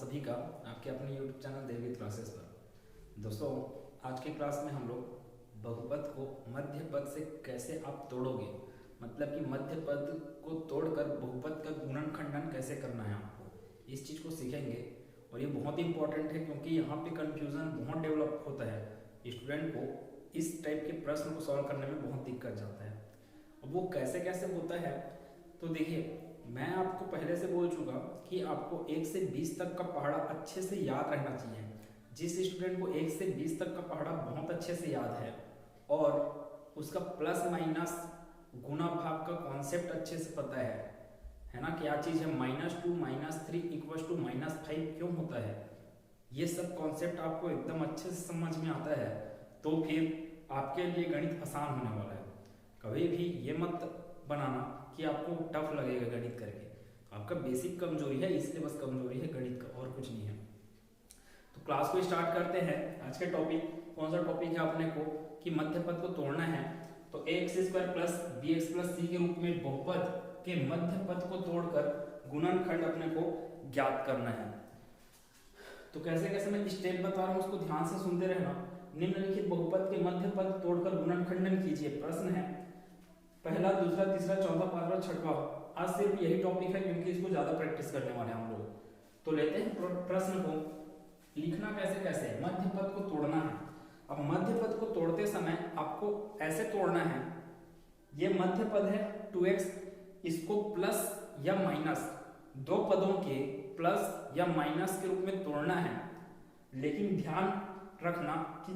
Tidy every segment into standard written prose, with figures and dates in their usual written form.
सभी का आपके अपने YouTube चैनल देवगीत क्लासेस पर। दोस्तों, आज की क्लास में हम लोग बहुपद को मध्य पद से कैसे आप तोड़ोगे, मतलब कि मध्य पद को तोड़कर बहुपद का गुणन खंडन कैसे करना है आपको, इस चीज़ को सीखेंगे। और ये बहुत ही इंपॉर्टेंट है क्योंकि यहाँ पे कंफ्यूजन बहुत डेवलप होता है। स्टूडेंट को इस टाइप के प्रश्न को सॉल्व करने में बहुत दिक्कत जाता है। अब वो कैसे कैसे होता है, तो देखिए, मैं आपको पहले से बोल चुका कि आपको 1 से 20 तक का पहाड़ा अच्छे से याद रहना चाहिए। जिस स्टूडेंट को 1 से 20 तक का पहाड़ा बहुत अच्छे से याद है और उसका प्लस माइनस गुना भाग का कॉन्सेप्ट अच्छे से पता है ना, क्या चीज़ है -2 -3 = -5 क्यों होता है, ये सब कॉन्सेप्ट आपको एकदम अच्छे से समझ में आता है, तो फिर आपके लिए गणित आसान होने वाला है। कभी भी ये मत बनाना कि आपको टफ लगेगा गणित करके। आपका बेसिक कमजोरी है, इसलिए बस कमजोरी है गणित का, और कुछ नहीं है। तो क्लास को स्टार्ट करते हैं। आज के टॉपिक कौन सा टॉपिक है अपने को कि मध्य पद को तोड़ना है। तो ax² + bx + c के रूप में बहुपद के मध्य पद को तोड़कर गुणनखंड अपने को ज्ञात करना है। तो कैसे कैसे मैं स्टेप बता रहा हूँ, उसको ध्यान से सुनते रहना। निम्नलिखित बहुपद के मध्य पद तोड़कर गुणनखंडन कीजिए। प्रश्न है पहला, दूसरा, तीसरा, चौथा, पांचवा, छठवा। आज सिर्फ यही टॉपिक है क्योंकि इसको ज्यादा प्रैक्टिस करने वाले हैं हम लोग। तो लेते हैं प्रश्न को। लिखना कैसे कैसे, मध्य पद को तोड़ना है। अब मध्य पद को तोड़ते समय आपको ऐसे तोड़ना है, ये मध्य पद है 2x, इसको प्लस या माइनस, दो पदों के प्लस या माइनस के रूप में तोड़ना है। लेकिन ध्यान रखना कि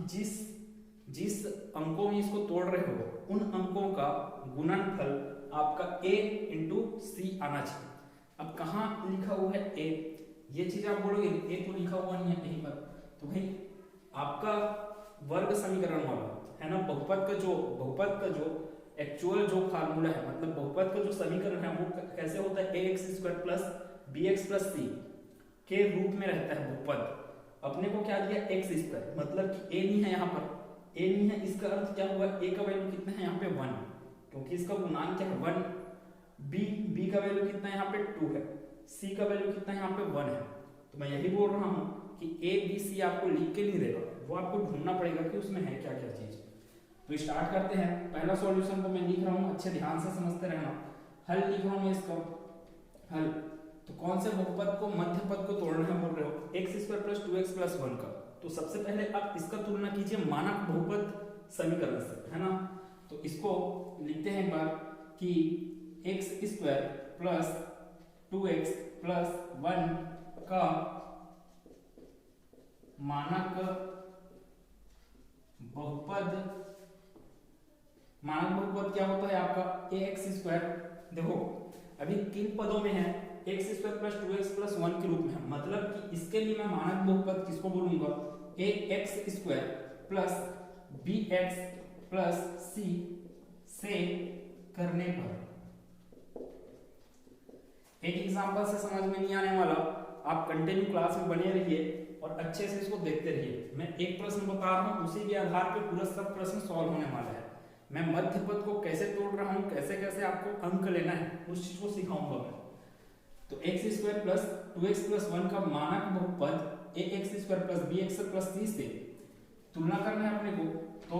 जिस अंकों में इसको तोड़ रहे हो उन अंकों का गुणनफल आपका a × c आना चाहिए। अब कहाँ लिखा हुआ है a, ये चीज आप बोलोगे a तो लिखा हुआ नहीं है कहीं पर, तो भाई आपका वर्ग समीकरण वाला है ना, बहुपद का जो एक्चुअल जो फार्मूला है, मतलब बहुपद का जो समीकरण है वो कैसे होता है, ax² + bx + c के रूप में रहता है बहुपद। अपने को क्या दिया x², मतलब कि a नहीं है यहाँ पर, a नहीं है, इसका अर्थ क्या हुआ, a का वैल्यू कितना है यहाँ पे 1, क्योंकि इसका गुणांक क्या है 1। b का वैल्यू कितना है यहाँ पे 2 है, c का वैल्यू कितना है यहाँ पे 1 है। तो मैं यही बोल रहा हूँ कि a b c आपको लिख के नहीं देगा, वो आपको ढूंढना पड़ेगा कि उसमें है क्या क्या चीज। तो स्टार्ट करते हैं। पहला सॉल्यूशन को मैं लिख रहा हूँ, अच्छे ध्यान से समझते रहना। हल लिख रहा हूँ इसका हल। तो कौन से बहुपद को मध्य पद को तोड़ना है बोल रहे हो, x² + 2x + 1 का। तो सबसे पहले आप इसका तुलना कीजिए मानक बहुपद समीकरण से, है ना। तो इसको लिखते हैं एक बार कि x² + 2x + 1 का मानक बहुपद क्या होता है आपका ax²। देखो अभी किन पदों में है, x² + 2x + 1 के रूप में है, मतलब कि इसके लिए मैं मानक बहुपद किसको बोलूंगा, ax² + bx + c से करने पर। एक एग्जांपल से समझ में नहीं आने वाला, आप कंटिन्यू क्लास में बने रहिए और अच्छे से इसको देखते रहिए। मैं एक प्रश्न बता रहा हूँ, उसी के आधार पर पूरा सब प्रश्न सॉल्व होने वाला है। मैं मध्य पद को कैसे तोड़ रहा हूँ, कैसे कैसे आपको अंक लेना है, उस चीज को सिखाऊंगा मैं। तो x² + 2x + 1 का मानक बहुपद ax² + bx + c से तुलना करना है अपने को। तो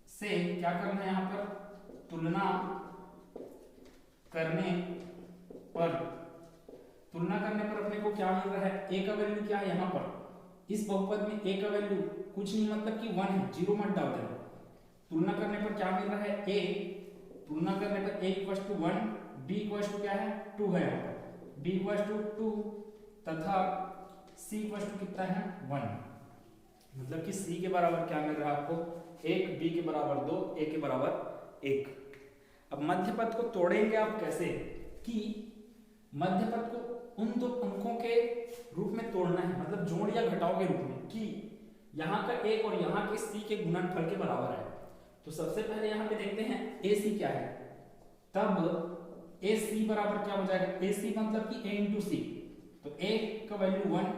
से क्या करना है यहाँ पर, तुलना करने पर अपने को क्या मिल रहा है, a का वैल्यू क्या है यहाँ पर, इस बहुपद में a का वैल्यू कुछ नहीं, मतलब कि 1 है, 0 मत डाल देना। तुलना करने पर क्या मिल रहा है a, तुलना करने पर a = 1, b = क्या है 2 है यहाँ पर, b = 2 तथा c = कितना है 1, मतलब कि c के बराबर क्या मिल रहा है आपको 1, b के बराबर 2, a के बराबर 1। अब मध्य पद को तोड़ेंगे आप कैसे, कि मध्य पद को उन दो अंकों के रूप में तोड़ना है, मतलब जोड़ या घटाव के रूप में, कि यहाँ का a और यहाँ के c के गुणनफल के बराबर है। तो सबसे पहले यहाँ पे देखते हैं ac क्या है, तब ac बराबर क्या हो जाएगा, ac मतलब कि a × c। तो a का वैल्यू 1,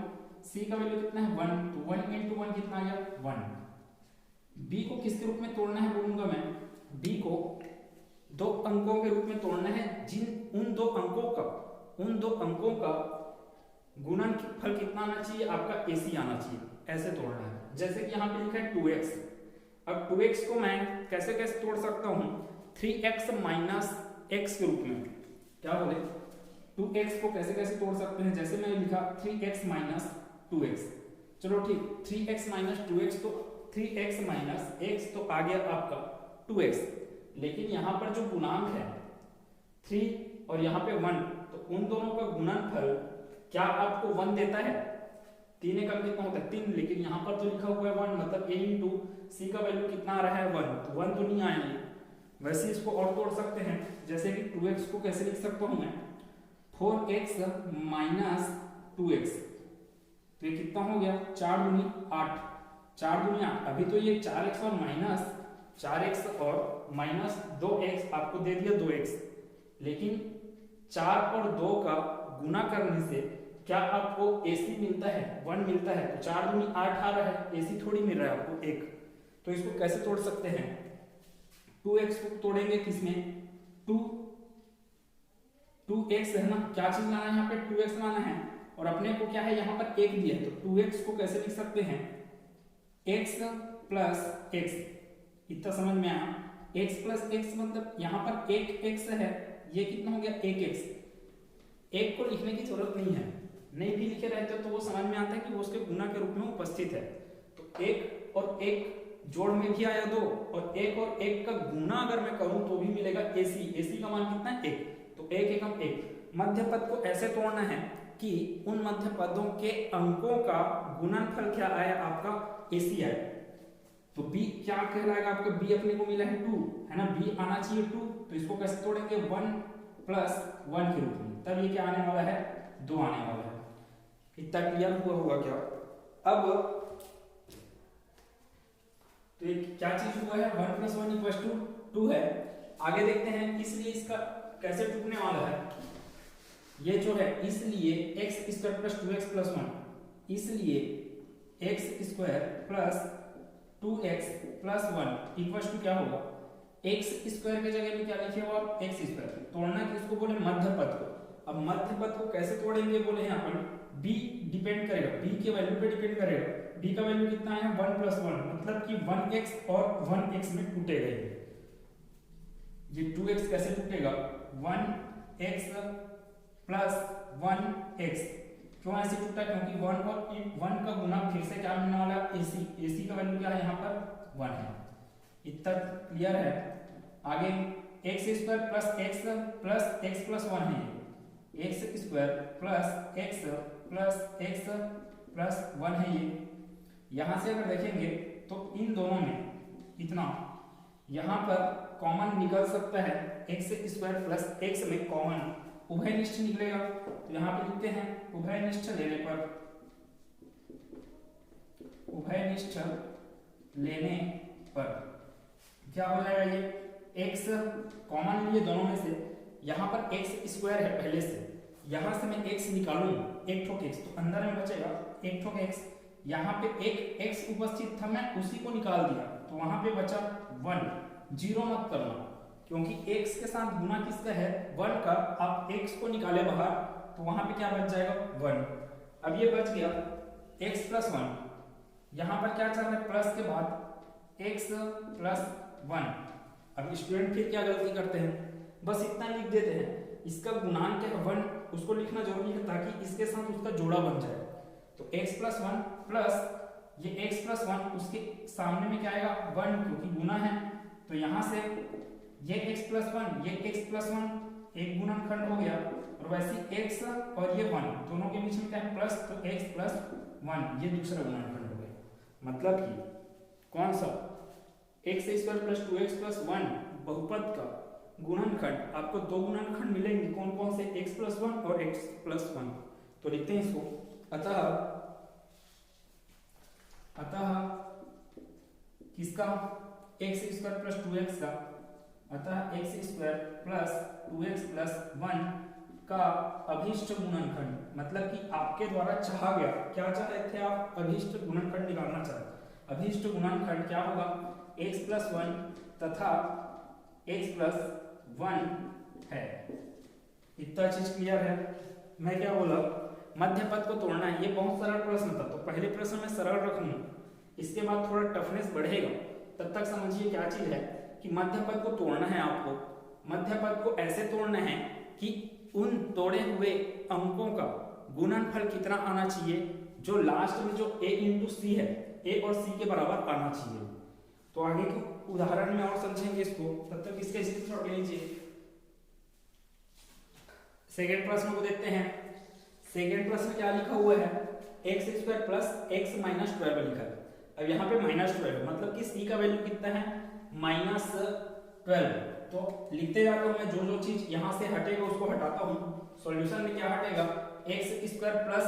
c का वैल्यू कितना है 1, तो 1 × 1 कितना आ गया 1। b को किसके रूप में तोड़ना है बोलूंगा मैं, b को दो अंकों के रूप में तोड़ना है, उन दो अंकों का गुणनफल कितना आना चाहिए आपका AC आना चाहिए, ऐसे तोड़ना है। जैसे कि यहाँ पे लिखा है 2x, अब 2x को मैं कैसे कैसे तोड़ सकता हूँ, 3x माइनस x के रूप में। क्या बोले, 2x को कैसे कैसे तोड़ सकते हैं, जैसे मैंने लिखा 3x माइनस 2x, चलो ठीक, 3x माइनस 2x, तो 3x माइनस x तो आ गया आपका 2x, लेकिन यहाँ पर जो गुणांक है 3 और यहाँ पे 1, तो उन दोनों का गुणनफल क्या आपको 1 देता है, 3 एकम कितना होता है 3, लेकिन यहाँ पर तो लिखा हुआ है 1, मतलब a इंटू सी का वैल्यू कितना आ रहा है 1, तो 1 तो नहीं आएंगे। वैसे इसको और तोड़ सकते हैं, जैसे कि 2x को कैसे लिख सकता हूँ मैं, 4x माइनस 2x, तो ये कितना हो गया 4 दूनी 8, 4 दूनी 8, अभी तो ये 4x और माइनस 4x और माइनस 2x आपको दे दिया 2x, लेकिन 4 और 2 का गुना करने से क्या आपको AC मिलता है 1 मिलता है, तो 4 दूनी 8 आ रहा है, AC थोड़ी मिल रहा है आपको 1, तो इसको कैसे तोड़ सकते हैं, 2x को तोड़ेंगे किसमें, 2x है ना, क्या चीज लाना है यहाँ पे 2x लाना है, और अपने को क्या है यहाँ पर 1 दिया है, तो 2x को कैसे लिख सकते हैं, x प्लस x, इतना समझ में आया, x प्लस x मतलब यहाँ पर 1x है, ये कितना हो गया 1x, 1 को लिखने की जरूरत नहीं है, नहीं भी लिखे रहते तो वो समझ में आता है कि वो उसके गुना के रूप में उपस्थित है, तो 1 और 1 जोड़ में भी आया 2, और 1 और 1 का गुना अगर मैं करूं तो भी मिलेगा AC, AC का मान कितना है 1, तो 1 एकम 1। मध्य पद को ऐसे तोड़ना है कि उन मध्य पदों के अंकों का गुणनफल क्या आया आपका AC आया, तो B क्या कहलाएगा आपका, B अपने को मिला है 2 है ना, B आना चाहिए 2, तो इसको कैसे तोड़ेंगे 1 प्लस 1 के रूप में, तब ये क्या आने वाला है 2 आने वाला है। इतना क्लियर हुआ होगा क्या, अब तो ये क्या चीज हुआ है 1 प्लस 1 इक्वल्स टू 2 है, आगे देखते हैं, इसलिए इसका कैसे टूटने वाला है, ये जो है इसलिए x square plus 2x plus 1, इसलिए x square plus 2x plus 1 equals to क्या होगा, x स्क्वायर के जगह में क्या लिखे हो आप x स्क्वायर, तोड़ना किसको बोले मध्य पद को। अब मध्य पद को कैसे तोड़ेंगे बोले यहाँ पर b डिपेंड करेगा, b के वैल्यू पे डिपेंड करेगा, b का वैल्यू कितना है 1 प्लस 1, मतलब कि 1x और 1x में टूटेगा ये 2x कैसे टूटेगा 1x प्लस 1x, क्यों ऐसे टूटा, क्योंकि 1 और 1 का गुना फिर से क्या मिलने वाला है AC, AC का वैल्यू क्या है यहाँ पर 1 है, इतना क्लियर है। आगे x square plus x plus 1 है, x square plus x plus 1 है ये, यहाँ से अगर देखेंगे तो इन दोनों में इतना यहाँ पर कॉमन निकल सकता है, x स्क्वायर प्लस x में कॉमन उभयनिष्ठ निकलेगा, तो यहाँ पे लिखते हैं उभयनिष्ठ लेने पर, उभयनिष्ठ लेने पर क्या हो जाएगा, ये x कॉमन लिए दोनों में से, यहाँ पर x स्क्वायर है पहले से, यहाँ से मैं x निकालूं एक ठोक x, तो अंदर में बचेगा एक ठोक x, यहाँ पे एक x उपस्थित था मैं उसी को निकाल दिया, तो वहां पे बचा 1, जीरो मत करना, क्योंकि x के साथ गुना किसका है 1 का, आप x को निकाले बाहर तो वहां पे क्या बच जाएगा 1। अब ये बच गया x प्लस 1, यहाँ पर क्या चल रहा है प्लस के बाद x प्लस 1। अब स्टूडेंट फिर क्या गलती करते हैं, बस इतना लिख देते हैं, इसका गुणांक है 1, उसको लिखना जरूरी है ताकि इसके साथ उसका जोड़ा बन जाए, तो x प्लस 1 प्लस ये x प्लस 1 उसके सामने में क्या आएगा 1, क्योंकि गुना है, तो यहाँ से ये x प्लस 1 ये x प्लस 1 एक गुणनखंड हो गया, और वैसे x और ये 1 दोनों के बीच में क्या है प्लस, तो x प्लस 1 ये दूसरा गुणनखंड हो गया, मतलब कि कौन सा x square plus 2x plus 1 बहुपद का गुणनखंड, आपको दो गुणनखंड मिलेंगे, कौन कौन से x प्लस 1 और x प्लस 1, तो लिखते हैं इसको, अतः किसका x स्क्वायर प्लस 2x का, अतः x square plus 2x plus 1 का अभीष्ट गुणनखंड, मतलब कि आपके द्वारा चाहा गया, क्या चाह रहे थे आप अभीष्ट गुणनखंड निकालना चाहते, अभीष्ट गुणनखंड क्या होगा x प्लस 1 तथा x प्लस 1 है। इतना चीज क्लियर है। मैं क्या बोला, मध्य पद को तोड़ना है। ये बहुत सरल प्रश्न था, तो पहले प्रश्न में सरल रखूंगा, इसके बाद थोड़ा टफनेस बढ़ेगा। तब तक समझिए क्या चीज है कि मध्य पद को तोड़ना है आपको। मध्य पद को ऐसे तोड़ना है कि उन तोड़े हुए अंकों का गुणनफल कितना आना चाहिए, जो लास्ट में जो a इंटू सी है, a और c के बराबर आना चाहिए। तो आगे के उदाहरण में और समझेंगे इसको, तब तक इसके स्क्रीनशॉट ले लीजिए। सेकेंड प्रश्न को देखते हैं। सेकेंड प्रश्न क्या लिखा हुआ है, x square plus x minus 12 लिखा है। अब यहाँ पे -12 मतलब कि c का वैल्यू कितना है, -12। तो लिखते जाता हूँ मैं, जो जो चीज यहाँ से हटेगा उसको हटाता हूँ। सॉल्यूशन में क्या हटेगा, एक्स स्क्वायर प्लस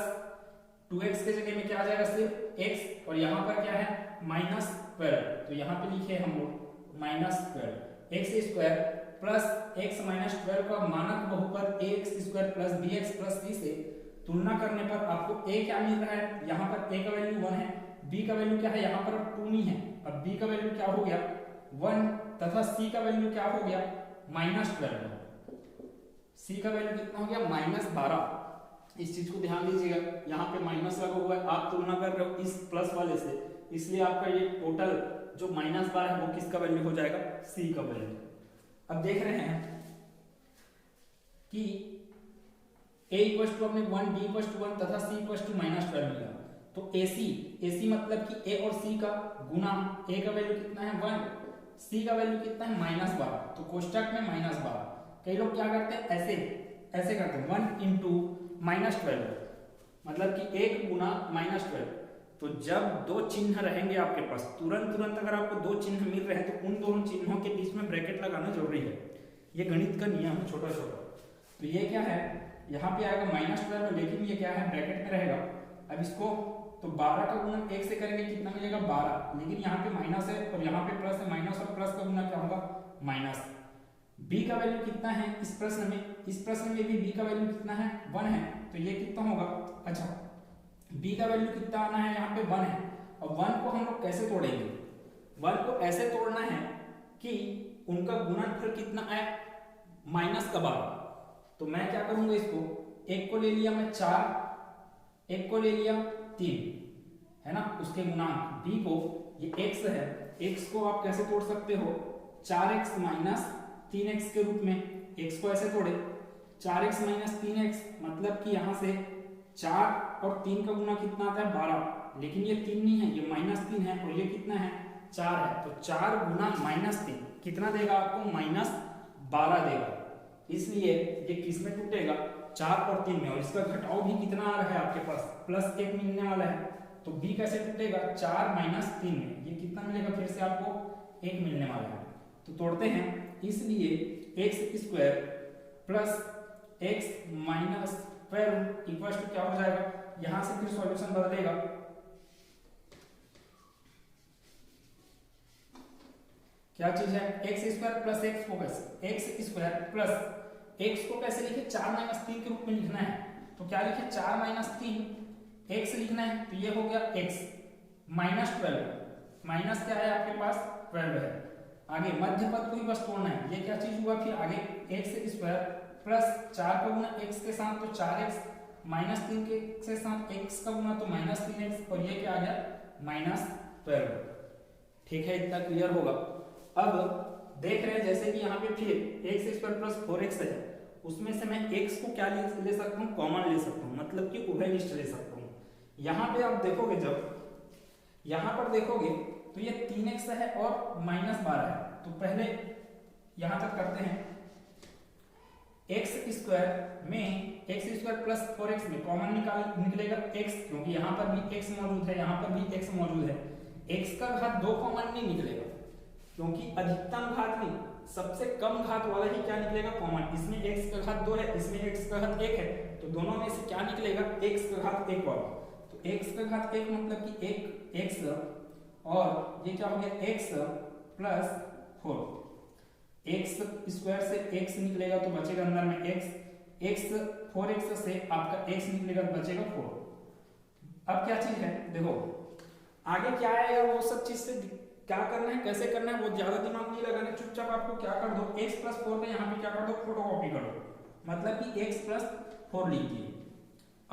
2x के जगह में क्या आ जाएगा, सिर्फ x, और यहाँ पर क्या है -12। तो यहाँ पे लिखे हम लोग -12। X square plus x minus 12 का मानक बहुपद ax square plus bx plus c से तुलना करने पर आपको a क्या मिल रहा है, यहाँ पर a का वैल्यू 1 है, b का वैल्यू क्या है, यहाँ पर 2 नहीं है। अब b का वैल्यू क्या हो गया 1, तथा c का वैल्यू क्या हो गया -12। c का वैल्यू कितना हो गया -12। इस चीज को ध्यान दीजिएगा, यहाँ पे माइनस लगा हुआ है, आप तुलना कर रहे हो इस प्लस वाले से, इसलिए आपका ये टोटल जो -12 है वो किसका वैल्यू हो जाएगा, c का वैल्यू। अब देख रहे हैं कि a इक्वल टू अपने 1, b इक्वल टू 1 तथा c इक्वल टू -12 मिला। तो ac मतलब कि a और c का गुना, a का वैल्यू कितना है 1, c का वैल्यू कितना है -12। तो कोष्टक में -12। कई लोग क्या करते हैं, ऐसे करते हैं 1 इंटू -12 मतलब कि 1 गुना -12। तो जब दो चिन्ह रहेंगे आपके पास, तुरंत अगर आपको दो चिन्ह मिल रहे हैं तो उन दोनों चिन्हों के बीच में ब्रैकेट लगाना जरूरी है। ये गणित का नियम है छोटा छोटा। तो ये क्या है, यहाँ पे आएगा -12, लेकिन ये क्या है ब्रैकेट में रहेगा। अब इसको तो 12 का गुना 1 से करेंगे कितना मिलेगा 12, लेकिन यहाँ पे माइनस है और यहाँ पे प्लस है, माइनस और प्लस का गुना क्या होगा माइनस। b का वैल्यू कितना है इस प्रश्न में भी b का वैल्यू कितना है 1 है, तो ये कितना होगा, अच्छा b का वैल्यू कितना आना है, यहाँ पे 1 है। और 1 को हम लोग कैसे तोड़ेंगे, 1 को ऐसे तोड़ना है कि उनका गुणनफल कितना आए -12। तो मैं क्या करूंगा, इसको एक को ले लिया मैं 4, एक को ले लिया 3, है ना, उसके गुणांक b को, ये x है, x को आप कैसे तोड़ सकते हो 4x माइनस 3x के रूप में। x को ऐसे तोड़े 4x माइनस 3x मतलब कि यहाँ से 4 और 3 का गुना कितना आता है 12, लेकिन ये 3 नहीं है, ये -3 है और ये कितना है 4 है। तो 4 गुना -3 कितना देगा आपको -12 देगा। इसलिए ये किस में टूटेगा 4 और 3 में, और इसका घटाव भी कितना आ रहा है आपके पास +1 मिलने वाला है। तो b कैसे टूटेगा 4 - 3 में, ये कितना मिलेगा फिर से आपको 1 मिलने वाला है। तो तोड़ते हैं, इसलिए x square plus x minus 12 equal to क्या हो जाएगा, यहां से फिर सॉल्यूशन बदलेगा, क्या चीज है x स्क्वायर प्लस x को कैसे, x स्क्वायर प्लस x को कैसे लिखे 4 - 3 के रूप में लिखना है। तो क्या लिखे 4 - 3 x लिखना है, तो ये हो गया x -12, माइनस क्या है आपके पास 12 है। आगे मध्य पद को ही बस तोड़ना है, ये क्या चीज हुआ फिर आगे x स्क्वायर प्लस 4 का गुना x के साथ तो 4x माइनस 3 के से साथ x का गुना तो -3x, और ये क्या आ गया -12। ठीक है, इतना क्लियर होगा। अब देख रहे हैं जैसे कि यहाँ पे फिर x स्क्वायर प्लस 4x है, उसमें से मैं x को क्या ले सकता हूँ, कॉमन ले सकता हूँ, मतलब कि उभयनिष्ठ ले सकता हूँ। यहाँ पे आप देखोगे, जब यहाँ पर देखोगे तो ये 3x है और -12 है। तो पहले यहाँ तक करते हैं, x स्क्वायर में x स्क्वायर प्लस 4x में कॉमन निकलेगा x, क्योंकि यहाँ पर भी x मौजूद है, यहाँ पर भी x मौजूद है। x का घात 2 कॉमन नहीं निकलेगा, क्योंकि अधिकतम घात नहीं, सबसे कम घात वाला ही क्या निकलेगा कॉमन। इसमें x का घात 2 है, इसमें x का घात 1 है, तो दोनों में से क्या निकलेगा x का घात 1 वाला। तो x का घात 1 मतलब कि 1x, और ये क्या हो गया x प्लस 4, x स्क्वायर से x निकलेगा तो बचेगा अंदर में x 4x से आपका x निकलेगा तो बचेगा 4। अब क्या चीज है देखो, आगे क्या आएगा वो सब चीज से क्या करना है, कैसे करना है, वो ज्यादा दिमाग नहीं लगाना, चुपचाप आपको क्या कर दो x प्लस 4 का यहाँ पे क्या कर दो फोटोकॉपी कर दो, मतलब कि x प्लस 4 लिख दिए।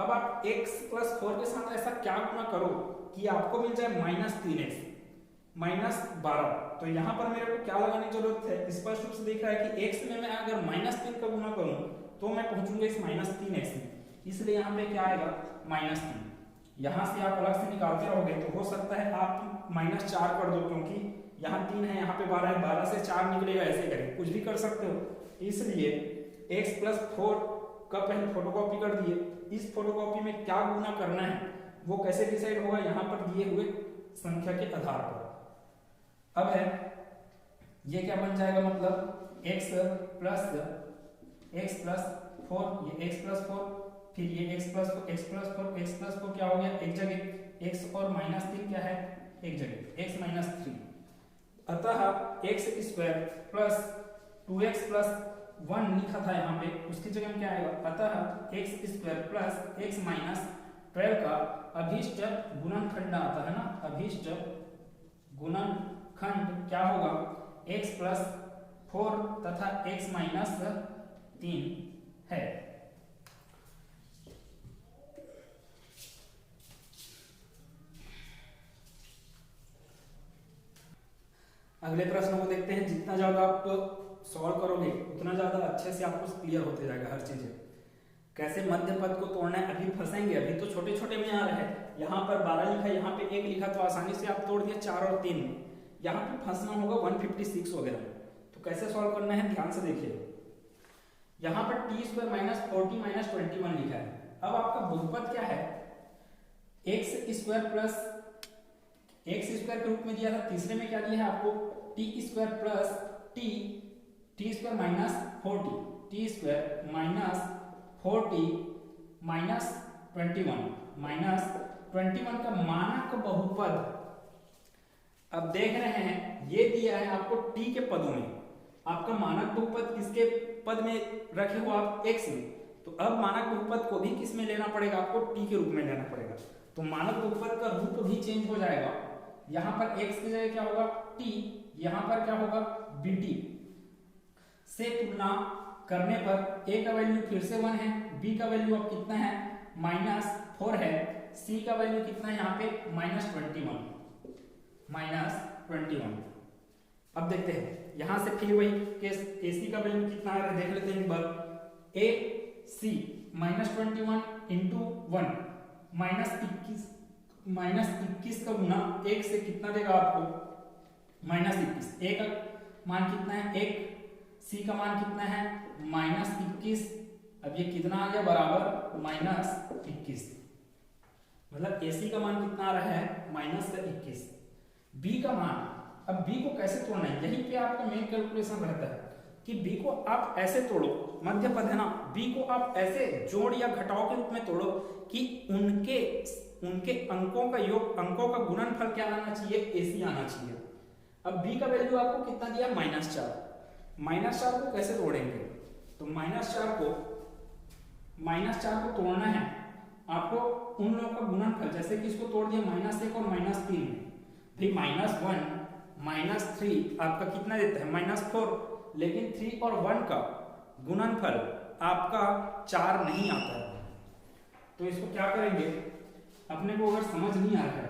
अब आप x प्लस 4 के साथ ऐसा क्या गुना करो कि आपको मिल जाए -3x -12। तो यहाँ पर मेरे को क्या लगाने की जरूरत है, स्पष्ट रूप से दिख रहा है कि x में मैं अगर -3 का गुना करूं तो मैं पहुंचूंगा इस -3x में, इसलिए यहाँ पे क्या आएगा -3। यहाँ से आप अलग से निकालते रहोगे तो हो सकता है आप -4 कर दो, क्योंकि यहाँ 3 है यहाँ पे 12 है, 12 से 4 निकलेगा, ऐसे करें कुछ भी कर सकते हो। इसलिए x प्लस 4 का पहले फोटोकॉपी कर दिए, इस फोटोकॉपी में क्या गुना करना है वो कैसे डिसाइड होगा, यहाँ पर दिए हुए संख्या के आधार पर। अब है ये क्या बन जाएगा, मतलब x प्लस 4, ये x प्लस 4, फिर ये x प्लस 4 क्या हो गया, एक जगह x और -3 क्या है, एक जगह x -3। अतः x square plus 2x plus 1 लिखा था यहाँ पे, उसकी जगह में क्या आएगा, अतः x स्क्वायर प्लस x -12 का अभीष्ट गुणनखंड आता है ना, अभीष्ट गुणनखंड क्या होगा, x प्लस 4 तथा x -3 है। अगले प्रश्न को देखते हैं। जितना ज्यादा आप सॉल्व करोगे उतना ज्यादा अच्छे से आपको क्लियर होते जाएगा हर चीजें। कैसे मध्य पद को तोड़ना है, अभी फंसेंगे, अभी तो छोटे छोटे में आ रहा है। यहाँ पर 12 लिखा है, यहाँ पे 1 लिखा, तो आसानी से आप तोड़ दिए 4 और 3 में। यहाँ पे फंसना होगा 156 वगैरह में। तो कैसे सॉल्व करना है ध्यान से देखिए। यहाँ पर t² - 40 - 21 लिखा है। अब आपका बहुपद क्या है, x² प्लस x² के रूप में दिया था, तीसरे में क्या दिया है आपको, t² प्लस t² - 40, t² -40 -21 का मानक बहुपद। अब देख रहे हैं ये दिया है आपको t के पदों में, आपका मानक बहुपद किसके पद में रखे हो आप, x में। तो अब मानक बहुपद को भी किस में लेना पड़ेगा, आपको t के रूप में लेना पड़ेगा। तो मानक बहुपद का रूप भी चेंज हो जाएगा। यहाँ पर x की जगह क्या होगा t, यहाँ पर क्या होगा bt। से तुलना करने पर a का वैल्यू फिर से 1 है, b का वैल्यू अब कितना है -4 है, c का वैल्यू कितना है यहाँ पे -21। अब देखते हैं यहाँ से फिर वही केस, ac का वैल्यू कितना है देख लेते हैं एक बार। ac -21 × 1 -21 का गुना 1 से कितना देगा आपको -21। a का मान कितना है 1, c का मान कितना है -21। अब ये कितना आ गया बराबर -21, मतलब ac का मान कितना आ रहा है -21। b का मान, अब b को कैसे तोड़ना है, यहीं पे आपका मेन कैलकुलेशन रहता है कि b को आप ऐसे तोड़ो, मध्य पद है ना, b को आप ऐसे जोड़ या घटाव के रूप में तोड़ो कि उनके अंकों का योग, अंकों का गुणनफल क्या आना चाहिए, ac आना चाहिए। अब b का वैल्यू आपको कितना दिया -4। -4 को कैसे तोड़ेंगे, तो -4 को तोड़ना है आपको उन लोगों का गुणनफल, जैसे कि इसको तोड़ दिया -1 और -3 में, फिर -1 -3 आपका कितना देता है -4, लेकिन 3 और 1 का गुणनफल आपका 4 नहीं आता है। तो इसको क्या करेंगे, अपने को अगर समझ नहीं आ रहा है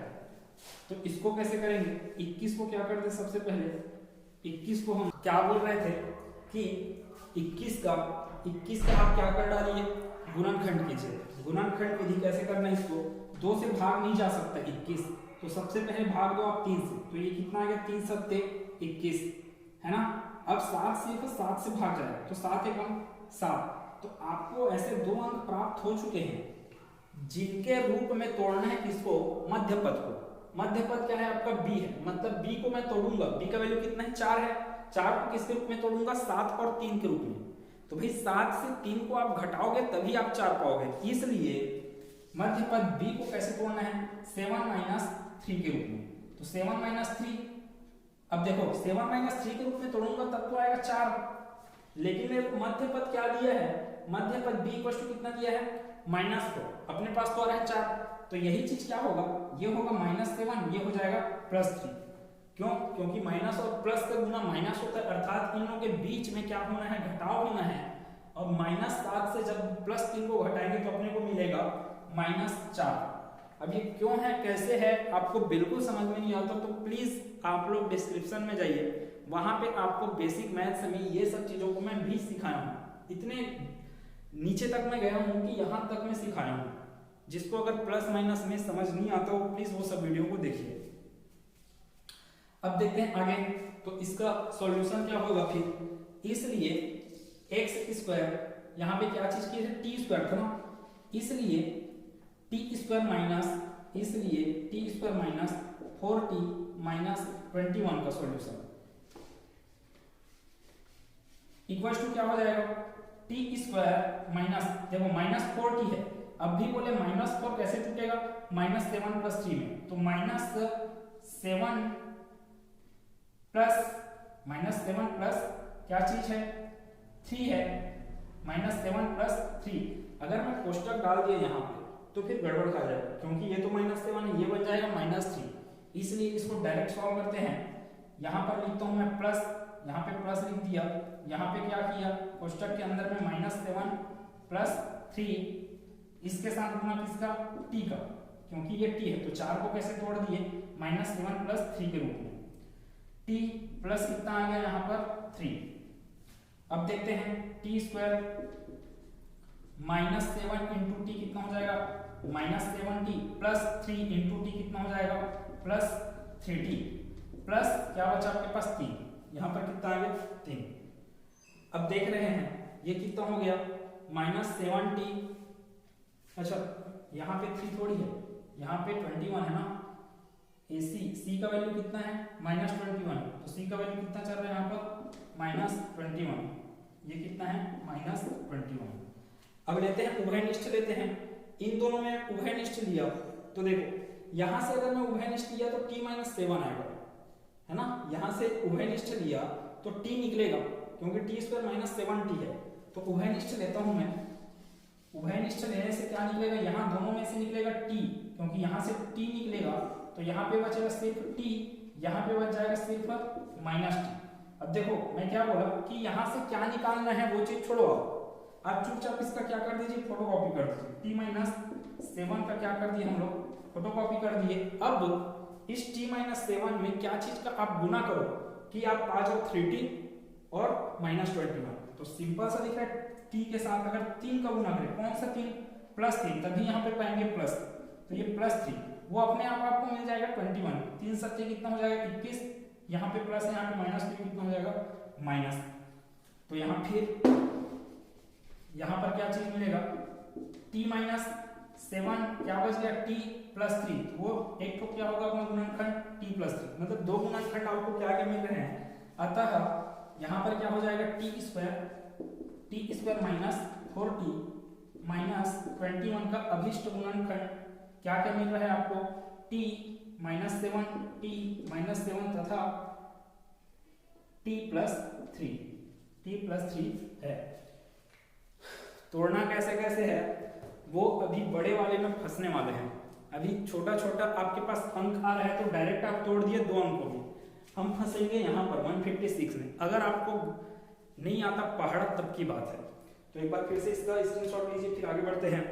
तो इसको कैसे करेंगे, 21 को क्या करते, सबसे पहले 21 को हम क्या बोल रहे थे कि 21 का आप क्या कर डालिए, गुणनखंड कीजिए। गुणनखंड विधि कैसे करना है, इसको 2 से भाग नहीं जा सकता 21, तो सबसे पहले भाग दो आप 3 से, तो ये कितना आ गया 3 × 21 है ना। अब 7 सिर्फ 7 से भाग जाएगा, तो 7 × 1 7। तो आपको ऐसे 2 अंक प्राप्त हो चुके हैं जिनके रूप में तोड़ना है किसको, मध्य पद को। मध्य पद क्या है आपका b है, मतलब b को मैं तोड़ूंगा, b का वैल्यू कितना है 4 है, 4 को किसके रूप में तोड़ूंगा 7 और 3 के रूप में। तो भाई 7 से 3 को आप घटाओगे तभी आप 4 पाओगे, इसलिए मध्य पद b को कैसे तोड़ना है 7 - 3 के रूप में। तो 7 - 3, अब देखो 7 - 3 के रूप में तोड़ूंगा तब तो आएगा 4, लेकिन मेरे को मध्य पद क्या दिया है, मध्य पद b कितना दिया है -4, अपने पास तो आ रहा है 4, तो यही चीज क्या होगा, ये होगा -7, ये हो जाएगा +3। क्यों, क्योंकि माइनस और प्लस का गुना माइनस होता है, अर्थात इन लोगों के बीच में क्या होना है, घटाव होना है। और -7 से जब +3 को घटाएंगे तो अपने को मिलेगा -4। अब ये क्यों है, कैसे है, आपको बिल्कुल समझ में नहीं आता तो प्लीज आप लोग डिस्क्रिप्शन में जाइए, वहां पे आपको बेसिक मैथ्स में ये सब चीजों को मैं भी सिखाया हूँ। इतने नीचे तक मैं गया हूँ कि यहाँ तक मैं सिखाया हूँ। जिसको अगर प्लस माइनस में समझ नहीं आता हो प्लीज वो सब वीडियो को देखिए। अब देखते हैं आगे, तो इसका सॉल्यूशन क्या होगा फिर, इसलिए एक्स स्क्वायर, यहाँ पे क्या चीज की है, टी स्क्वायर था ना, इसलिए T square minus 4t minus 21 का सॉल्यूशन इक्वल टू क्या हो जाएगा, टी स्क्वायर माइनस, देखो -4t है, अब भी बोले -4 कैसे टूटेगा, -7 + 3 में, तो -7 प्लस क्या चीज है, 3 है, -7 + 3। अगर मैं कोष्टक डाल दिया यहाँ पे तो फिर गड़बड़ खा जाएगा, क्योंकि ये तो -7 है, ये बन जाएगा -3, इसलिए इसको डायरेक्ट सॉल्व करते हैं। यहाँ पर लिखता हूँ मैं प्लस, यहाँ पे प्लस लिख दिया, यहाँ पे क्या किया, कोष्टक के अंदर में -7 + 3, इसके साथ गुना किसका, t का, क्योंकि ये t है तो 4 को कैसे तोड़ दिए, -7 + 3 के रूप में, t प्लस कितना आ गया यहाँ पर 3। अब देखते हैं टी स्क्वायर -7 × t कितना हो जाएगा, -7t प्लस 3 × t कितना हो जाएगा, +3t, प्लस क्या बचा आपके पास 3, यहाँ पर कितना आ गया 3। अब देख रहे हैं ये कितना हो गया, -7t, अच्छा यहाँ पे 3 थोड़ी है, यहाँ पे 21 है ना, सी का वैल्यू कितना है, -21, तो सी का वैल्यू कितना चल रहा है यहाँ पर, -21, ये कितना है, -21। अब लेते हैं उभयनिष्ठ लेते हैं, इन दोनों में उभयनिष्ठ लिया तो देखो यहां से अगर मैं उभयनिष्ठ लिया तो t -7 आएगा, है ना, यहां से उभयनिष्ठ लिया तो t निकलेगा, क्योंकि t स्क्वायर -7t है, तो उभयनिष्ठ लेता हूं मैं, उभयनिष्ठ लेने से क्या निकलेगा, यहाँ दोनों में से निकलेगा t, क्योंकि यहाँ से t निकलेगा तो यहाँ पे बचेगा सिर्फ t, यहाँ पे बच जाएगा सिर्फ -t। अब देखो मैं क्या बोला कि यहाँ से क्या निकालना है वो चीज छोड़ो, आप चुपचाप इसका क्या कर दीजिए, फोटोकॉपी कर दीजिए, t-7 का क्या कर दिए हम लोग, फोटोकॉपी कर दिए। अब इस t-7 में क्या चीज का आप गुना करो कि आप पा जाओ 3t और -21, तो सिंपल सा दिख रहा है, t के साथ अगर 3 का गुना करें, कौन सा 3, +3, तभी यहाँ पे पाएंगे प्लस, तो ये +3 वो अपने आप आपको मिल जाएगा 21, 3 सत्ते कितना हो जाएगा 21, यहाँ पे प्लस है, यहाँ पे -3 कितना हो जाएगा माइनस, तो यहाँ फिर यहाँ पर क्या चीज मिलेगा, t-7 क्या बच गया, t + 3, वो एक तो क्या होगा अपना गुणनखंड t + 3, मतलब दो गुणनखंड आपको क्या क्या मिल रहे हैं, अतः यहाँ पर क्या हो जाएगा t square minus 4t minus 21 का अभिष्ट गुणनखंड क्या क्या मिल रहा है आपको, t -7 तथा t + 3 है। तोड़ना कैसे कैसे है वो अभी बड़े वाले में फंसने वाले हैं, अभी छोटा छोटा आपके पास अंक आ रहा है तो डायरेक्ट आप तोड़ दिए 2 अंकों में, हम फंसेंगे यहाँ पर 156 में। अगर आपको नहीं आता पहाड़ तब की बात है, तो एक बार फिर से इसका स्क्रीनशॉट लीजिए, फिर आगे बढ़ते हैं।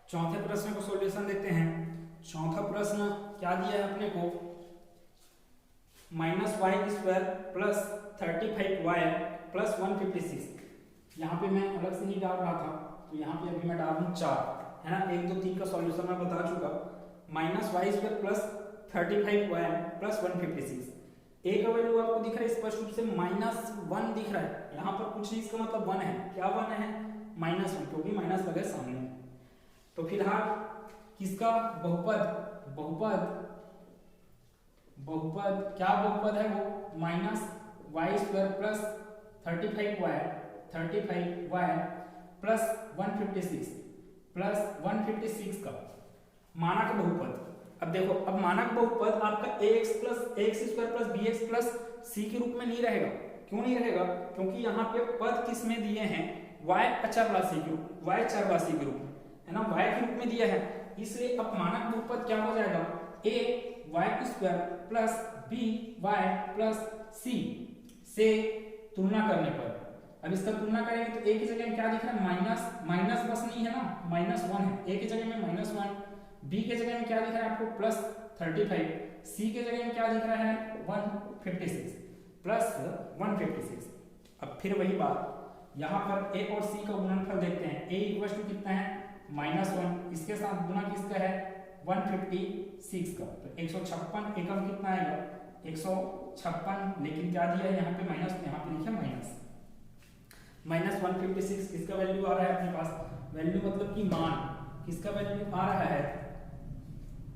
चौथे प्रश्न को सॉल्यूशन देखते हैं। चौथा प्रश्न क्या दिया है अपने को, -y² प्लस 35y प्लस 156। यहाँ पे मैं अलग से नहीं डाल रहा था, तो यहाँ पे अभी मैं डाल दूँ 4, है ना, 1 2 3 का सॉल्यूशन मैं बता चुका। -y² plus 35y plus 156, a का वैल्यू आपको दिख रहा है स्पष्ट रूप से -1 दिख रहा है, यहाँ पर कुछ नहीं, इसका मतलब 1 है, क्या 1 है, -1, क्योंकि माइनस लगे सामने। तो फिलहाल किसका बहुपद क्या बहुपद है वो, -y² प्लस 35y प्लस 156 का मानक बहुपद। अब देखो, अब मानक बहुपद आपका ax plus ax² plus bx plus c के रूप में नहीं रहेगा। क्यों नहीं रहेगा, क्योंकि यहाँ पे पद किस में दिए हैं, y अचरराशि के रूप, y चरराशि के रूप में, है ना, y के रूप में दिया है, इसलिए अब मानक बहुपद क्या हो जाएगा, ay² plus by plus c से तुलना करने पर अब इसका तुलना करेंगे तो ए की जगह में क्या दिख रहा है, माइनस, माइनस बस नहीं है ना, -1 है, ए की जगह में -1, बी के जगह में क्या दिख रहा है आपको +35, सी के जगह में क्या दिख रहा है 156 +156। अब फिर वही बात, यहाँ पर ए और सी का गुणनफल देखते हैं, a इक्वल टू कितना है -1, इसके साथ गुना किसका है 156 का, तो 156 एकम कितना आएगा 156, लेकिन क्या दिया है यहाँ पे माइनस, यहाँ पे लिखा -156, किसका वैल्यू आ रहा है अपने पास, वैल्यू मतलब कि मान, किसका वैल्यू आ रहा है,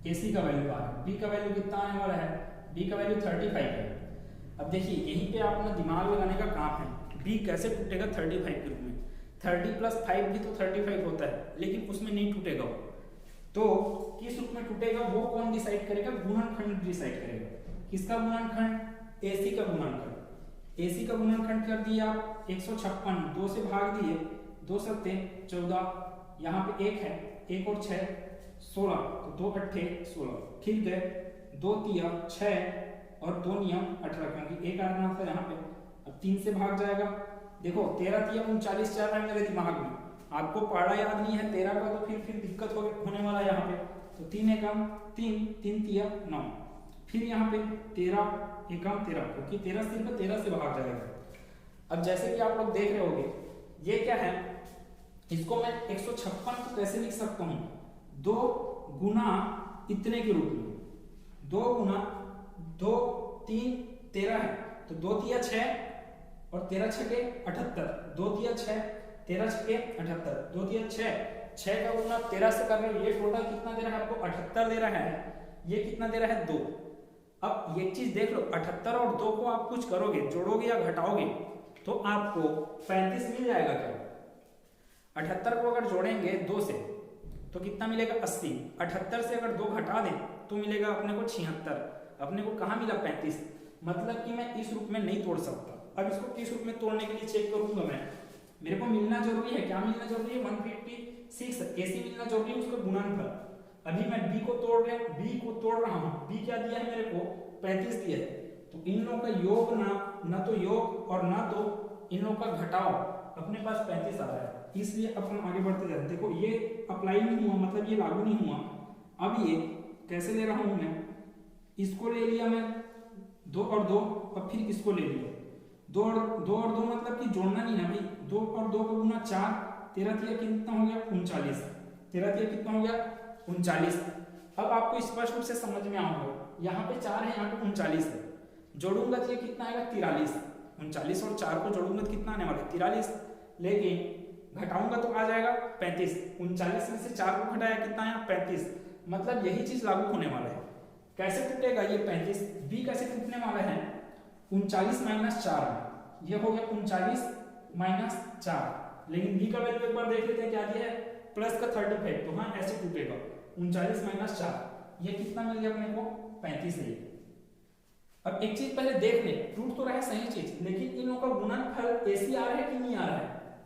AC का वैल्यू आ रहा है, B का वैल्यू कितना आने वाला है, B का वैल्यू 35 है। अब देखिए यहीं पे आप अपना दिमाग लगाने का काम है, B कैसे टूटेगा 35 के रूप में, 30 + 5 भी तो 35 होता है, लेकिन उसमें नहीं टूटेगा, तो किस रूप में टूटेगा वो कौन डिसाइड करेगा, गुणनखंड डिसाइड करेगा, किसका गुणनखंड, AC का गुणनखंड, AC का गुणनखंड कर दिया आप 156, 2 से भाग दिए, 2 सत्ते 14, यहाँ पे 1 है, 1 और 6 16, तो 2 अट्ठे 16, ठीक है, 2 तिया 6 और 2 नियम 18, क्योंकि एक आना था यहाँ पे, अब 3 से भाग जाएगा, देखो 13 तिया 39 चल रहा है मेरे दिमाग में, आपको पढ़ा याद नहीं है 13 का, तो फिर दिक्कत होने वाला है यहाँ पे, तो 3 एकम 3, 3 तिया 9, फिर यहाँ पे 13 एकम 13, क्योंकि 13 सिर्फ 13 से भाग जाएगा। अब जैसे कि आप लोग देख रहे होगे, ये क्या है, इसको मैं 156 को कैसे लिख सकता हूँ, 2 गुना इतने के रूप में, 2 गुना 2 3 13 है, तो 2 तिया 6 और 13 छके 78, 2 तिया 6 13 छके 78, 2 तिया 6 का गुना 13 से कर रहे हो, ये टोटल कितना दे रहा है आपको 78 दे रहा है, ये कितना दे रहा है 2। अब एक चीज देख लो, 78 और 2 को आप कुछ करोगे, जोड़ोगे या घटाओगे, तो आपको 35 मिल जाएगा क्या, 78 को अगर जोड़ेंगे 2 से तो कितना मिलेगा 80, 78 से अगर 2 घटा दें तो मिलेगा अपने को 76, अपने को कहाँ मिला 35, मतलब कि मैं इस रूप में नहीं तोड़ सकता। अब इसको किस रूप में तोड़ने के लिए चेक करूंगा मैं, मेरे को मिलना जरूरी है, क्या मिलना जरूरी है 156, AC मिलना जरूरी है, उसका गुणनफल। अभी मैं B को तोड़ रहा हूँ, B क्या दिया है मेरे को 35 दिया है, तो इन लोगों का योग ना तो योग और ना तो इन लोगों का घटाओ, अपने पास 35 आ रहा है, इसलिए अब हम आगे बढ़ते जाते हैं। देखो ये अप्लाई नहीं हुआ, मतलब ये लागू नहीं हुआ, अब ये कैसे ले रहा हूं मैं, इसको ले लिया मैं 2 और 2, अब फिर इसको ले लिया 2 और 2 मतलब कि जोड़ना नहीं ना भाई, 2 और 2 का गुना 4, 13 तिया कितना हो गया 39, 13 तिया कितना हो गया 39। अब आपको स्पष्ट रूप से समझ में आऊंगा, यहाँ पे 4 है, यहाँ पे 39 है, जोड़ूंगा तो ये कितना आएगा 43, 39 और 4 को जोड़ूंगा तो कितना आने वाला है 43, लेकिन घटाऊंगा तो आ जाएगा 35, 39 में से 4 को घटाया कितना आया 35, मतलब यही चीज लागू होने वाला है। कैसे टूटेगा ये 35, B कैसे टूटने वाला है 39 - 4, ये हो गया 39 - 4, लेकिन B का वैल्यू एक बार देख लेते हैं क्या दिया है प्लस का 35, तो हाँ ऐसे टूटेगा 39 - 4, ये कितना मिल गया अपने को 35 है। अब एक चीज पहले देख ले, टूट तो रहा है सही चीज, लेकिन इन लोगों का गुणनफल AC आ रहा है कि नहीं आ रहा है,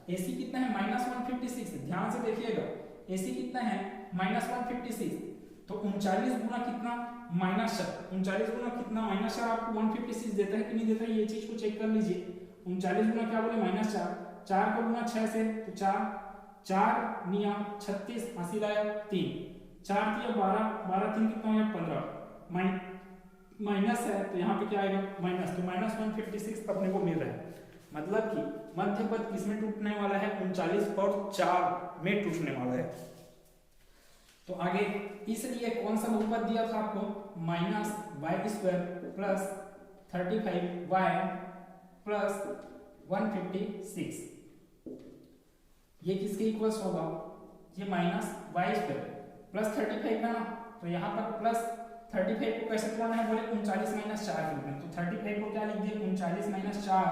AC कितना है -156, ध्यान से देखिएगा AC कितना है -156, तो 39 गुना कितना -4, 39 गुना कितना -4 आपको 156 देता है कि नहीं देता है, ये चीज को चेक कर लीजिए। 39 गुना क्या बोले -4, 4 का गुना 6 से, तो 4 नियम 36, 80 लाया 3, 4 तिया 12, 12 3 कितना हो गया 15, माइनस है तो यहाँ पे क्या आएगा माइनस, तो -156 अपने को मिल रहा है, मतलब कि मध्य पद किसमें टूटने वाला है 39 और 4 में टूटने वाला है। तो आगे इसलिए कौन सा बहुपद दिया था आपको -y² प्लस 35y प्लस 156, ये किसके इक्वल्स होगा, ये -y² प्लस 35 का ना, तो यहाँ पर प्लस 35 को कैसे तोड़ना है बोले 39 - 4 के रूप में, तो 35 को क्या लिख दिए 39 - 4,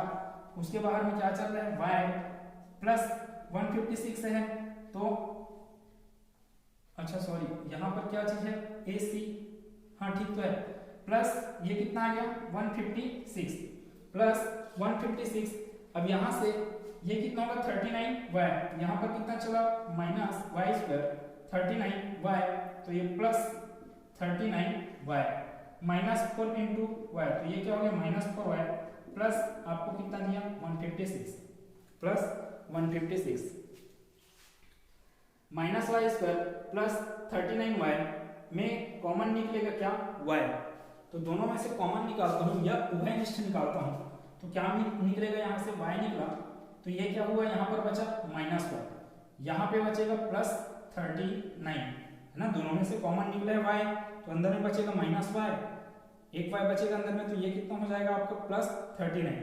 उसके बाहर में क्या चल रहा है y प्लस 156 है, तो अच्छा सॉरी यहाँ पर क्या चीज है AC, हाँ ठीक तो है, प्लस ये कितना आ गया 156 प्लस 156, अब यहाँ से ये कितना होगा 39y, यहाँ पर कितना चला -y², 39y, तो ये प्लस 39y -4 × y, तो ये क्या हो गया -4y प्लस आपको कितना दिया 156 plus 156 minus y square plus 39y में कॉमन निकलेगा क्या y, तो दोनों में से कॉमन निकालता हूँ या उभय निष्ठ निकालता हूँ तो क्या निकलेगा, यहाँ से y निकला तो ये क्या हुआ, यहाँ पर बचा माइनस वाई, यहाँ पे बचेगा प्लस 39 है ना, दोनों में से कॉमन निकला है y तो अंदर में बचेगा माइनस वाई, एक y बचेगा अंदर में तो ये कितना हो जाएगा आपका प्लस 39।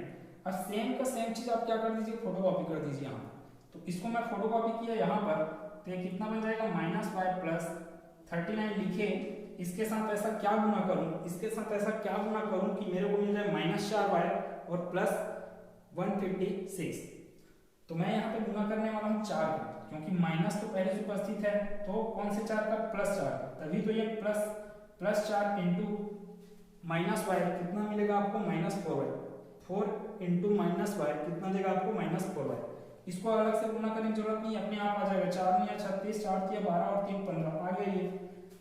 अब सेम का सेम चीज आप क्या कर दीजिए, फोटोकॉपी कर दीजिए यहाँ, तो इसको मैं फोटोकॉपी किया यहाँ पर तो ये कितना बन जाएगा माइनस वाई प्लस 39 लिखे, इसके साथ ऐसा क्या गुना करूं, इसके साथ ऐसा क्या गुना करूं कि मेरे को मिल जाए माइनस 4y और प्लस 156, तो मैं यहाँ पे गुना करने वाला हूँ 4 का, क्योंकि माइनस तो पहले से उपस्थित है तो कौन से 4 का, प्लस 4 का, तभी तो ये प्लस 4 इंटू माइनस वाई कितना मिलेगा आपको minus 4y, 4 into minus Y कितना देगा आपको माइनस 4y, इसको अलग से गुना करने की जरूरत नहीं, अपने आप आ जाएगा, 4 नहीं 36, 4 दिया 12 और 3 15 आ गया ये।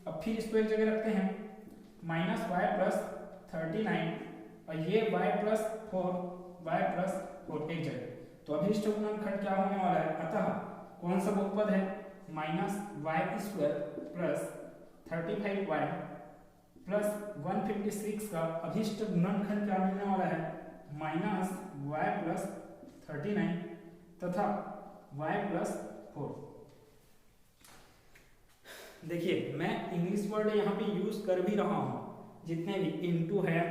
अब फिर इसको एक जगह रखते हैं, माइनस वाई प्लस 39 और ये y प्लस 4 एक जगह, तो अभिष्ट गुणनखंड क्या होने वाला है, अतः कौन सा बहुपद है, minus y square plus 35y plus 156 का अभिष्ट गुणनखंड क्या मिलने वाला है, माइनस वाई प्लस 39 तथा y प्लस 4। देखिए मैं इंग्लिश वर्ड यहाँ पे यूज कर भी रहा हूँ, जितने भी इनटू है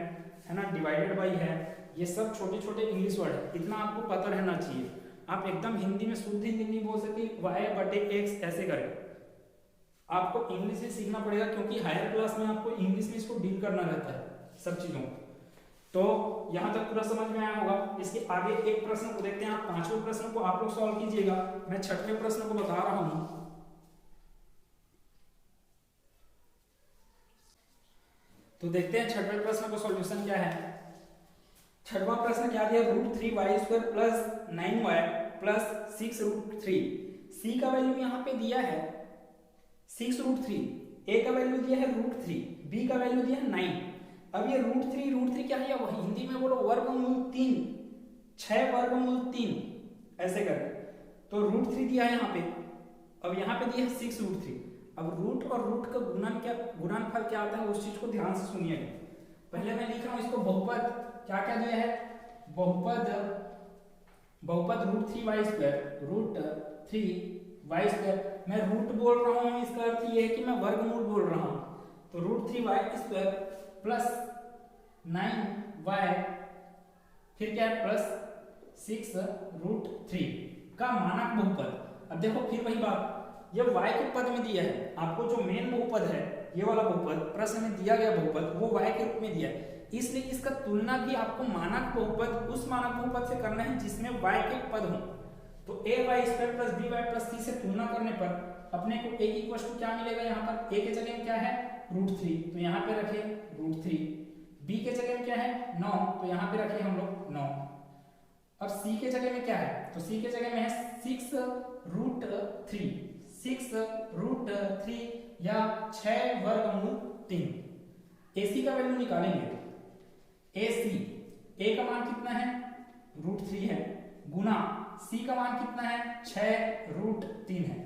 ना, डिवाइडेड बाई है, ये सब छोटे छोटे इंग्लिश वर्ड है, इतना आपको पता रहना चाहिए। आप एकदम हिंदी में शुद्ध हिंदी नहीं बोल सकते y बटे x ऐसे करें, आपको इंग्लिश ही सीखना पड़ेगा, क्योंकि हायर क्लास में आपको इंग्लिश में इसको डील करना रहता है सब चीजों को। तो यहाँ तक पूरा समझ में आया होगा। इसके आगे एक प्रश्न को देखते हैं, आप 5वें प्रश्न को आप लोग सॉल्व कीजिएगा, मैं 6वें प्रश्न को बता रहा हूं। तो देखते हैं 6वें प्रश्न का सॉल्यूशन क्या है। 6वां प्रश्न क्या दिया, √3y² प्लस 9y प्लस 6√3। सी का वैल्यू यहाँ पे दिया है 6√3, ए का वैल्यू दिया है √3, बी का वैल्यू दिया है 9। अब ये √3 क्या है, वही हिंदी में बोलो वर्गमूल 3, 6 वर्गमूल 3 ऐसे करके, तो √3 दिया है यहाँ पे, अब यहाँ पे दिया है 6√3। अब रूट और रूट का गुणनफल क्या आता है उस चीज को ध्यान से सुनिएगा। पहले मैं लिख रहा हूँ इसको बहुपद, क्या क्या दिया है, बहुपद √3y², मैं रूट बोल रहा हूँ, इसका अर्थ ये है कि मैं वर्गमूल बोल रहा हूँ, तो √3y² प्लस 9y फिर क्या है प्लस 6√3 का मानक बहुपद। अब देखो फिर वही बात, ये y के पद में दिया है, आपको जो मेन बहुपद है ये वाला बहुपद प्रश्न में दिया गया बहुपद वो y के रूप में दिया है, इसलिए इसका तुलना भी आपको मानक बहुपद उस मानक बहुपद से करना है जिसमें y के पद हो। तो ay² plus by plus c से तुलना करने पर अपने को a की इक्वल टू क्या मिलेगा, यहाँ पर a के जगह में क्या है √3, तो यहाँ पे रखे √3, b के जगह में क्या है 9, तो यहाँ पे रखे हम लोग 9। अब c के जगह में क्या है, तो c के जगह में है 6√3 या 6 वर्गमूल 3। ac का वैल्यू निकालेंगे, ac a का मान कितना है √3 है, गुना c का मान कितना है 6√3 है।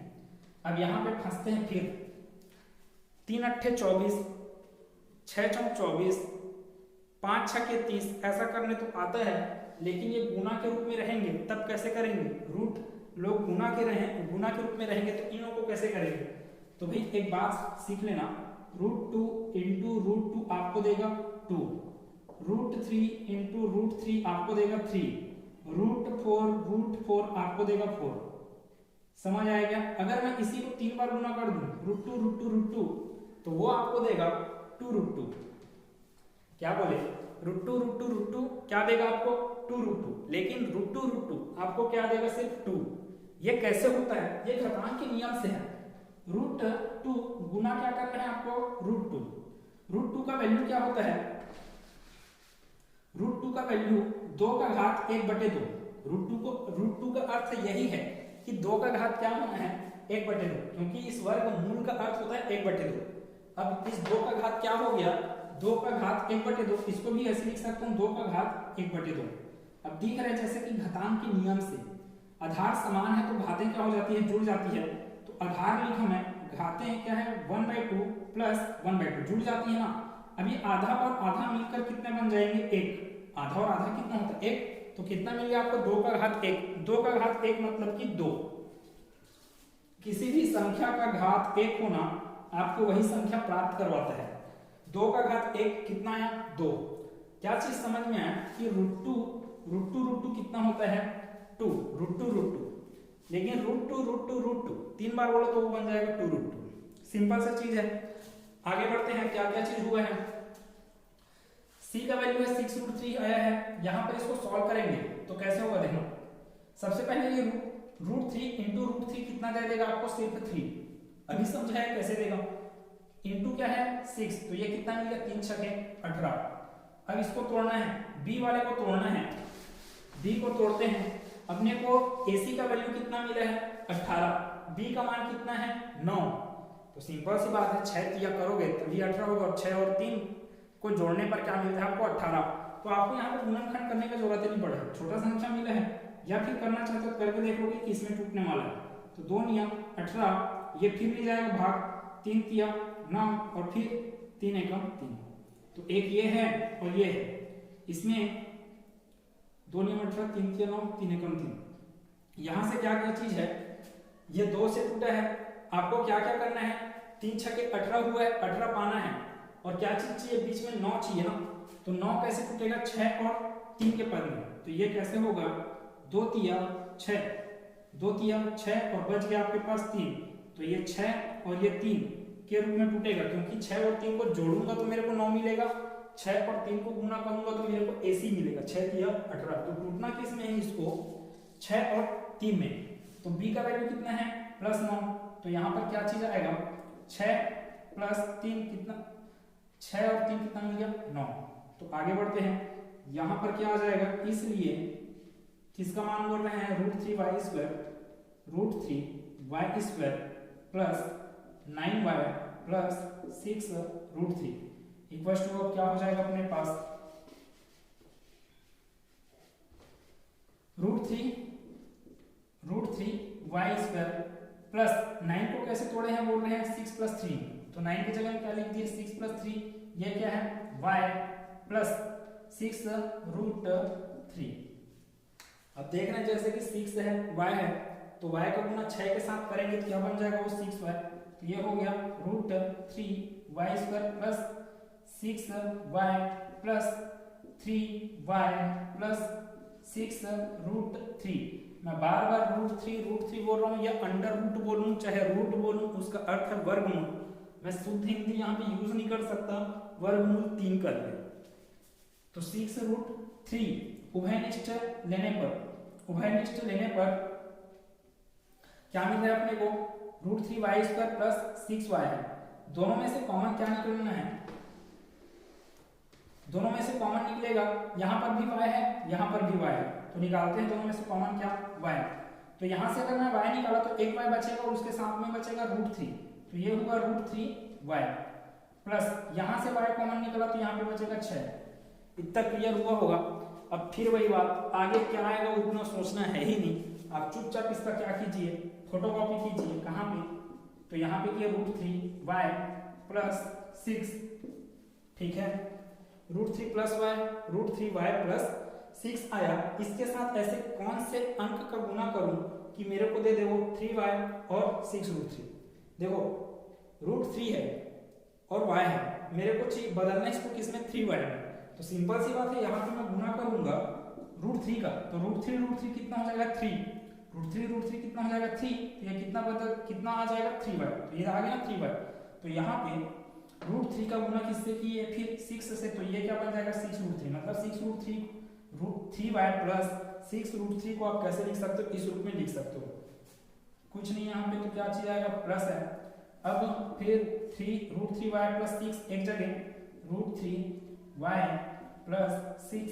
अब यहाँ पे फंसते हैं फिर, 3 अट्ठे 24, 6 चौक 24, 5 छके 30 ऐसा करने तो आता है, लेकिन ये गुना के रूप में रहेंगे तब कैसे करेंगे, रूट लोग गुना के रूप में रहेंगे तो इनों को कैसे करेंगे। तो भाई एक बात सीख लेना, √2 इंटू √2 आपको देगा 2, √3 इंटू √3 आपको देगा 3, √4 आपको देगा 4। समझ आएगा। अगर मैं इसी को 3 बार गुना कर दूं √2 तो वो आपको देगा 2√2। क्या बोले, √2 क्या देगा आपको 2√2, लेकिन √2 आपको क्या देगा सिर्फ 2। ये कैसे होता है, ये घातांक के नियम से है। √2 गुना क्या करना है आपको √2 का वैल्यू क्या होता है, √2 का वैल्यू 2 का घात 1/2। √2 का अर्थ यही है कि 2 का घात क्या होना है 1/2, क्योंकि इस वर्गमूल का अर्थ होता है 1/2। अब इस 2 का घात क्या हो गया, 2 का घात 1/2, इसको भी ऐसे लिख सकता हूँ 2 का घात 1/2। अब दिख रहा है जैसे कि घातांक के नियम से आधार समान है तो घातें क्या हो जाती है, जुड़ जाती है। तो आधार लिखा मैं, घातें क्या है 1/2 प्लस 1/2 जुड़ जाती है ना। अभी आधा और आधा मिलकर कितने बन जाएंगे, 1। आधा और आधा कितना होता है, 1। तो कितना मिल गया आपको, 2 का घात 1। 2 का घात 1 मतलब कि 2। किसी भी संख्या का घात 1 होना आपको वही संख्या प्राप्त करवाता है। 2 का घात 1 कितना आया, 2। क्या चीज समझ में आया कि √2 कितना होता है, 2 √2। लेकिन √2 3 बार बोलो तो वो बन जाएगा 2√2। सिंपल सा चीज है। आगे बढ़ते हैं, क्या क्या चीज हुआ है। c का वैल्यू है 6√3 आया है। यहां पर इसको सॉल्व करेंगे तो कैसे होगा देखो। सबसे पहले ये √3 इंटू √3 कितना दे देगा आपको, सिर्फ 3। अभी समझा है कैसे देगा। इंटू क्या है 6, तो ये कितना मिल गया, 3 छके 18। अब इसको तोड़ना है, b वाले को तोड़ना है। b को तोड़ते हैं। अपने को ac का वैल्यू कितना मिला है, 18। b का मान कितना है, 9। तो सिंपल सी बात है, 6 तिया करोगे तभी 18 होगा, और 6 और 3 को जोड़ने पर क्या मिलता है आपको, 18। तो आपको यहाँ पर गुणनखंड करने का जरूरत ही नहीं पड़ा है, छोटा संख्या मिला है। या फिर करना चाहते हो करके देखोगे कि इसमें टूटने वाला है। तो 2 नियम 18, ये फिर ले जाएगा भाग, 3 तिया 9 और फिर 3 एकम 3। तो एक ये है और ये है, इसमें 2 नियम 18, 3 तिया 9, 3 एकम 3। यहाँ से क्या क्या चीज है, ये 2 से टूटा है। आपको क्या क्या करना है, 3 छके 18 हुआ है, 18 पाना है। और क्या चीज चाहिए, बीच में 9 चाहिए ना। तो 9 कैसे टूटेगा, 6 और 3 के पद में। तो ये कैसे होगा, 2 तिया 6, 2 तिया 6 और बच गया आपके पास 3। तो ये 6 और ये 3 के रूप में टूटेगा, क्योंकि 6 और 3 को जोड़ूंगा तो मेरे को 9 मिलेगा, 6 और 3 को गुना करूंगा तो मेरे को AC मिलेगा, 6 तिया 18। तो टूटना किस में है, इसको 6 और 3 में। तो b का वैल्यू कितना है, +9। तो यहाँ पर क्या चीज आएगा, 6 + 3 कितना, 6 और 3 कितना मिल गया, 9। तो आगे बढ़ते हैं, यहाँ पर क्या आ जाएगा, इसलिए किसका मान बोल रहे हैं, √3y² plus 9y plus 6√3 equal to क्या हो जाएगा अपने पास, √3y² प्लस 9 को कैसे तोड़े हैं, बोल रहे हैं 6 + 3। तो 9 की जगह क्या लिख दिए, 6 + 3। ये क्या है, y प्लस 6√3। अब देख रहे हैं जैसे कि 6 है, y है, तो y का गुना 6 के साथ करेंगे तो क्या बन जाएगा, वो 6y। तो ये हो गया √3y² plus 6y plus 3y plus 6√3। मैं बार बार √3 बोल रहा हूँ, या अंडर रूट बोलूँ चाहे रूट बोलूँ, उसका अर्थ है वर्गमूल। मैं शुद्ध हिंदी यहाँ पे यूज नहीं कर सकता, वर्गमूल 3 कर ले। तो 6√3 उभयनिष्ठ लेने पर क्या मिल रहा है अपने को, √3y² प्लस 6y है। दोनों में से कॉमन क्या निकलना है, दोनों में से कॉमन निकलेगा, यहाँ पर भी y है, यहाँ पर भी y है। तो निकालते हैं दोनों में से कॉमन क्या, y। तो यहाँ से अगर मैं y निकाला तो एक y बचेगा और उसके साथ में बचेगा √3। तो ये हुआ √3y प्लस यहाँ से y कॉमन निकला तो यहाँ पे बचेगा 6। इतना क्लियर हुआ होगा। अब फिर वही बात, आगे क्या आएगा उतना सोचना है ही नहीं, आप चुपचाप इसका क्या कीजिए, फोटोकॉपी कीजिए। कहाँ पे, तो यहाँ पे किया √3y प्लस 6, ठीक है, √3 + y, √3y प्लस 6 आया। इसके साथ ऐसे कौन से अंक का गुना करूं कि मेरे को दे दे वो 3y और 6√3। देखो √3 है और y है, मेरे को चाहिए बदलना इसको किसमें, 3y में। तो सिंपल सी बात है, यहाँ पे मैं गुना करूंगा √3 का, तो √3 कितना हो जाएगा 3, √3 कितना हो जाएगा 3। तो ये कितना आ जाएगा 3y। तो ये आ गया 3y। तो यहाँ पे √3 का गुना किससे किए, फिर 6 से। तो ये क्या बन जाएगा 6√3, मतलब 6√3y प्लस 6√3 को आप कैसे लिख सकते हो, इस रूप में लिख सकते हो, कुछ नहीं यहाँ पे। तो क्या चीज आएगा, प्लस है। अब फिर √3y प्लस 6 एक जगह, √3y प्लस 6,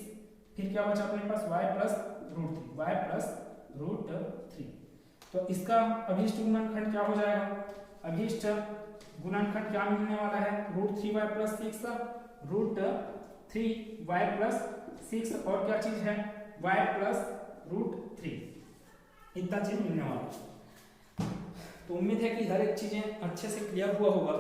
फिर क्या बचा अपने पास y प्लस √3। तो इसका अभीष्ट गुणनखंड क्या हो जाएगा, अभीष्ट गुणनखंड क्या मिलने वाला है, √3y प्लस 6, √3y प्लस 6 और क्या चीज है y प्लस √3। इतना चीज मिलने वाला है। तो उम्मीद है कि हर एक चीजें अच्छे से क्लियर हुआ होगा।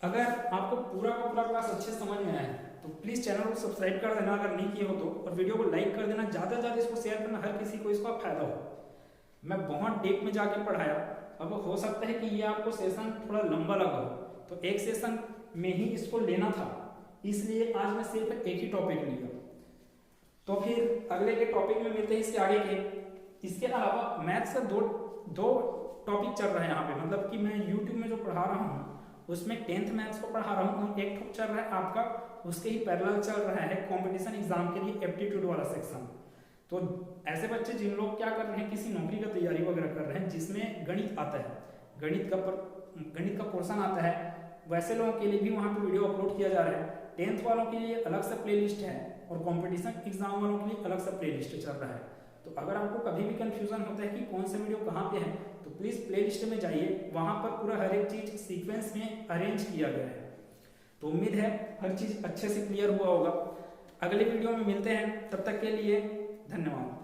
अगर आपको पूरा का पूरा क्लास अच्छे से समझ में आया है तो प्लीज चैनल को सब्सक्राइब कर देना अगर नहीं किए हो तो, और वीडियो को लाइक कर देना, ज्यादा से ज्यादा इसको शेयर करना, हर किसी को इसका फायदा हो। मैं बहुत डीप में जाके पढ़ाया, अब हो सकता है कि ये आपको सेशन थोड़ा लंबा लगा हो, तो एक सेशन में ही इसको लेना था, इसलिए आज मैं सिर्फ एक ही टॉपिक लिया। तो फिर अगले के टॉपिक में मिलते हैं इसके आगे के। इसके अलावा मैथ्स का दो टॉपिक चल रहे हैं यहाँ पे, मतलब कि मैं यूट्यूब में जो पढ़ा रहा हूँ उसमें 10th मैथ्स को पढ़ा रहा हूँ, और एक ठोक चल रहा है आपका उसके ही पैरेलल चल रहा है कंपटीशन एग्जाम के लिए एप्टीट्यूड वाला सेक्शन। तो ऐसे बच्चे जिन लोग क्या कर रहे हैं, किसी नौकरी का तैयारी वगैरह कर रहे हैं जिसमें गणित आता है, गणित का पोर्शन आता है, वैसे लोगों के लिए भी वहाँ पे वीडियो अपलोड किया जा रहा है। 10th वालों के लिए अलग से प्लेलिस्ट है और कंपटीशन एग्जाम वालों के लिए अलग से प्लेलिस्ट चल रहा है। तो अगर आपको कभी भी कंफ्यूजन होता है कि कौन सा वीडियो कहाँ पे है, तो प्लीज प्लेलिस्ट में जाइए, वहां पर पूरा हर एक चीज सीक्वेंस में अरेंज किया गया है। तो उम्मीद है हर चीज अच्छे से क्लियर हुआ होगा। अगले वीडियो में मिलते हैं, तब तक के लिए धन्यवाद।